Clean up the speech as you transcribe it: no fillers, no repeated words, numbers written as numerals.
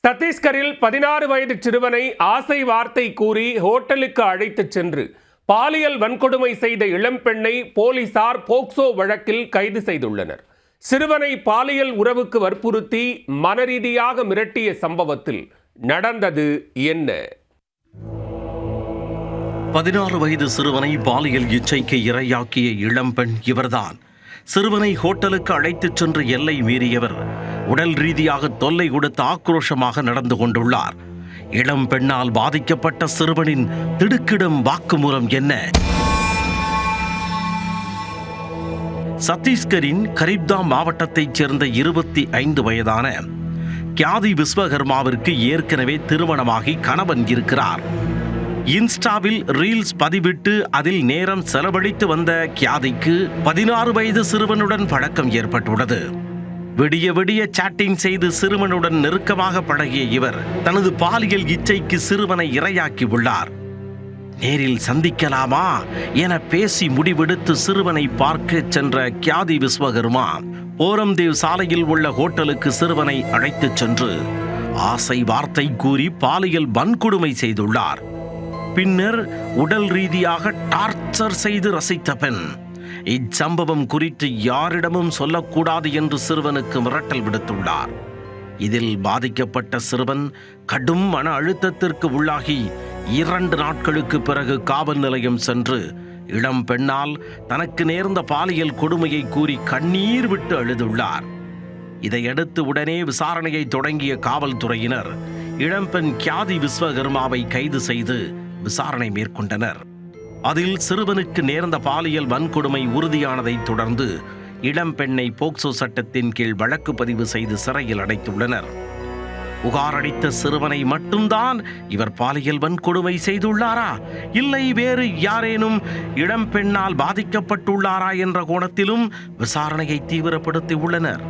சத்தீஸ்கரில் 16 வயது சிறுவனை ஆசை வார்த்தை கூறி ஹோட்டலுக்கு அழைத்துச் சென்று பாலியல் வன்கொடுமை செய்த இளம்பெண்ணை போலீசார் போக்சோ வழக்கில் கைது செய்துள்ளனர். சிறுவனை பாலியல் உறவுக்கு வற்புறுத்தி மனரீதியாக மிரட்டிய சம்பவத்தில் நடந்தது என்ன? 16 வயது சிறுவனை பாலியல் இச்சைக்கு இரையாக்கிய இளம்பெண் இவர்தான். சிறுவனை ஹோட்டலுக்கு அழைத்துச் சென்று எல்லை மீறியவர் உடல் ரீதியாக தொல்லை கொடுத்து ஆக்ரோஷமாக நடந்து கொண்டுள்ளார். இளம் பெண்ணால் பாதிக்கப்பட்ட சிறுவனின் திடுக்கிடும் வாக்குமூலம் என்ன? சத்தீஸ்கரின் கரிப்தா மாவட்டத்தைச் சேர்ந்த 25 வயதான கியாதி விஸ்வகர்மாவிற்கு ஏற்கனவே திருமணமாகி கணவன் இருக்கிறார். இன்ஸ்டாவில் ரீல்ஸ் பதிவிட்டு அதில் நேரம் செலவழித்து வந்த கியாதிக்கு 16 வயது சிறுவனுடன் பழக்கம் ஏற்பட்டுள்ளது. விடிய விடிய சாட்டிங் செய்து சிறுவனுடன் நெருக்கமாக பழகிய இவர் தனது பாலியல் இச்சைக்கு சிறுவனை இரையாக்கி உள்ளார். நேரில் சந்திக்கலாமா என பேசி முடிவெடுத்து சிறுவனை பார்க்க சென்ற கியாதி விஸ்வகர்மா போரம்தேவ் சாலையில் உள்ள ஹோட்டலுக்கு சிறுவனை அழைத்துச் சென்று ஆசை வார்த்தை கூறி பாலியல் வன்கொடுமை செய்துள்ளார். பின்னர் உடல் ரீதியாக டார்ச்சர் செய்து ரசித்த பெண் இச்சம்பவம் குறித்து யாரிடமும் சொல்லக்கூடாது என்று சிறுவனுக்கு மிரட்டல் விடுத்துள்ளார். இதில் பாதிக்கப்பட்ட சிறுவன் கடும் மன அழுத்தத்திற்கு உள்ளாகி 2 நாட்களுக்கு பிறகு காவல் நிலையம் சென்று இளம் பெண்ணால் தனக்கு நேர்ந்த பாலியல் கொடுமையை கூறி கண்ணீர் விட்டு அழுதுள்ளார். இதையடுத்து உடனே விசாரணையை தொடங்கிய காவல்துறையினர் இளம்பெண் கியாதி விஸ்வகர்மாவை கைது செய்து விசாரணை மேற்கொண்டனர். அதில் சிறுவனுக்கு நேர்ந்த பாலியல் வன்கொடுமை உறுதியானதைத் தொடர்ந்து இளம்பெண்ணை போக்சோ சட்டத்தின் கீழ் வழக்கு பதிவு செய்து சிறையில் அடைத்துள்ளனர். புகாரளித்த சிறுவனை மட்டும்தான் இவர் பாலியல் வன்கொடுமை செய்துள்ளாரா, இல்லை வேறு யாரேனும் இளம்பெண்ணால் பாதிக்கப்பட்டுள்ளாரா என்ற கோணத்திலும் விசாரணையை தீவிரப்படுத்தி உள்ளனர்.